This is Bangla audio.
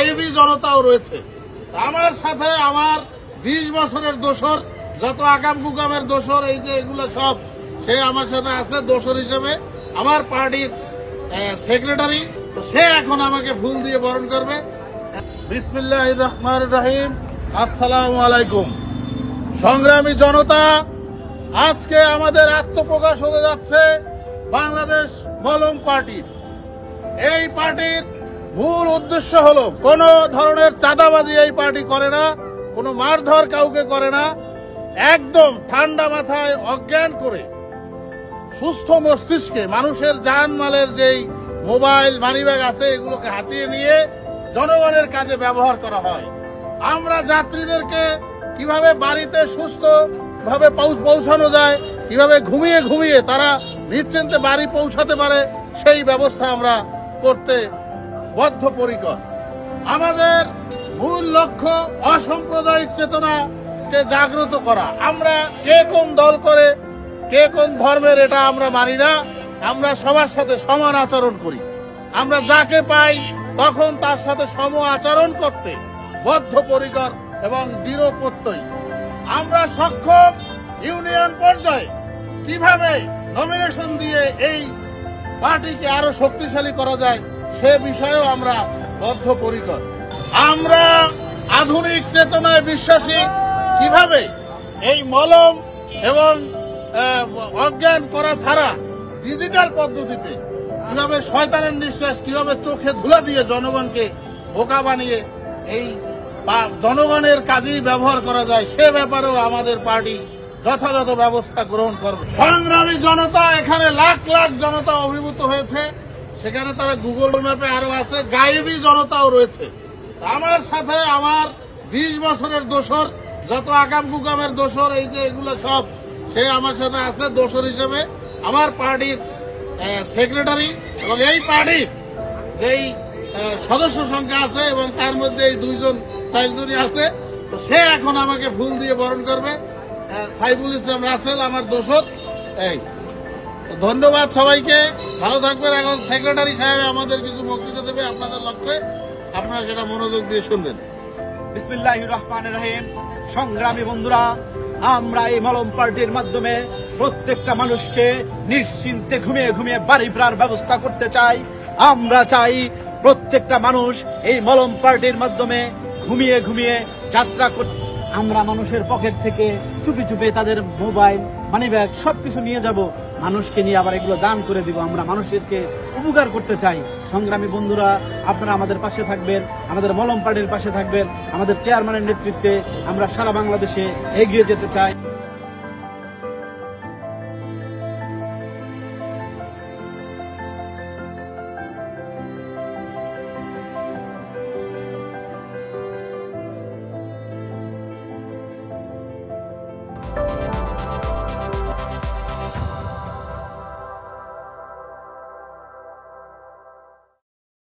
গায়েবী জনতাও রয়েছে। আমার সাথে আমার 20 বছরের দোসর, যত আকাম কুকামের দোসর, এই যে এগুলো সব সে আমার সাথে আছে দোসর হিসেবে। আমার পার্টির সেক্রেটারি, সে এখন আমাকে ফুল দিয়ে বরণ করবে। বিসমিল্লাহির রহমানির রহিম। আসসালামু আলাইকুম। সংগ্রামী জনতা, আজকে আমাদের আত্মপ্রকাশ হতে যাচ্ছে বাংলাদেশ মলম পার্টির। এই পার্টির মূল উদ্দেশ্য হলো কোন ধরনের চাঁদাবাজি এই পার্টি করে না, কোনো মারধর কাউকে করে না। একদম ঠান্ডা মাথায় অজ্ঞান করে সুস্থ মস্তিষ্কে মানুষের জানমালের যেই মোবাইল মানিব্যাগ আছে এগুলোকে হাতিয়ে নিয়ে জনগণের কাজে ব্যবহার করা হয়। আমরা যাত্রীদেরকে কিভাবে বাড়িতে সুস্থ ভাবে পৌঁছানো যায়, কিভাবে ঘুমিয়ে ঘুমিয়ে তারা নিশ্চিন্তে বাড়ি পৌঁছাতে পারে, সেই ব্যবস্থা আমরা করতে বদ্ধপরিকর। আমাদের মূল লক্ষ্য অসাম্প্রদায়িক চেতনাকে জাগ্রত করা। আমরা কে কোন দল করে, কে কোন ধর্মের, এটা আমরা মানি না। আমরা সবার সাথে সমান আচরণ করি। আমরা যাকে পাই তখন তার সাথে সম আচরণ করতে বদ্ধপরিকর এবং দৃঢ় প্রত্যয়ী। আমরা সক্ষম ইউনিয়ন পর্যায়ে কিভাবে নমিনেশন দিয়ে এই পার্টিকে আরো শক্তিশালী করা যায় সে বিষয়েও আমরা বদ্ধপরিকর। আমরা আধুনিক চেতনায় বিশ্বাসী। কিভাবে এই মলম এবং অজ্ঞান করা ছাড়া ডিজিটাল পদ্ধতিতে কিভাবে শয়তানের নিঃশ্বাস, কিভাবে চোখে ধুলা দিয়ে জনগণকে বোকা বানিয়ে এই জনগণের কাজেই ব্যবহার করা যায়, সে ব্যাপারেও আমাদের পার্টি যথাযথ ব্যবস্থা গ্রহণ করবে। সংগ্রামী জনতা, এখানে লাখ লাখ জনতা অভিভূত হয়েছে। সেখানে তারা গুগল ম্যাপে আরো আছে, গায়েবী জনতাও রয়েছে। আমার সাথে আমার 20 বছরের দোসর, যত আকাম কুকামের দোসর, এই যে এগুলো সব সে আমার সাথে আছে দোসর হিসেবে। আমার পার্টির সেক্রেটারি এবং এই পার্টির যেই সদস্য সংখ্যা আছে এবং তার মধ্যে এই 2-4 আছে, তো সে এখন আমাকে ফুল দিয়ে বরণ করবে। সাইফুল ইসলাম রাসেল আমার দোসর। এই ধন্যবাদ সবাইকে, ভালো থাকবেন। এখন সেক্রেটারি সাহেব আমাদের কিছু বক্তৃতা দেবে আপনাদের লক্ষ্যে, আপনারা সেটা মনোযোগ দিয়ে শুনবেন। বিসমিল্লাহির রহমানির রহিম। সংগ্রামী বন্ধুরা, আমরা এই মলম পার্টির মাধ্যমে প্রত্যেকটা মানুষকে নিশ্চিন্তে ঘুমিয়ে ঘুমিয়ে বাড়ি ফেরার ব্যবস্থা করতে চাই। আমরা চাই প্রত্যেকটা মানুষ এই মলম পার্টির মাধ্যমে ঘুমিয়ে ঘুমিয়ে যাত্রা করতে। আমরা মানুষের পকেট থেকে চুপি চুপি তাদের মোবাইল মানিব্যাগ সবকিছু নিয়ে যাব, মানুষকে নিয়ে আবার এগুলো দান করে দিব। আমরা মানুষকে উপকার করতে চাই। সংগ্রামী বন্ধুরা, আপনারা আমাদের পাশে থাকবেন, আমাদের মলম পার্টির পাশে থাকবেন। আমাদের চেয়ারম্যানের নেতৃত্বে আমরা সারা বাংলাদেশে এগিয়ে যেতে চাই।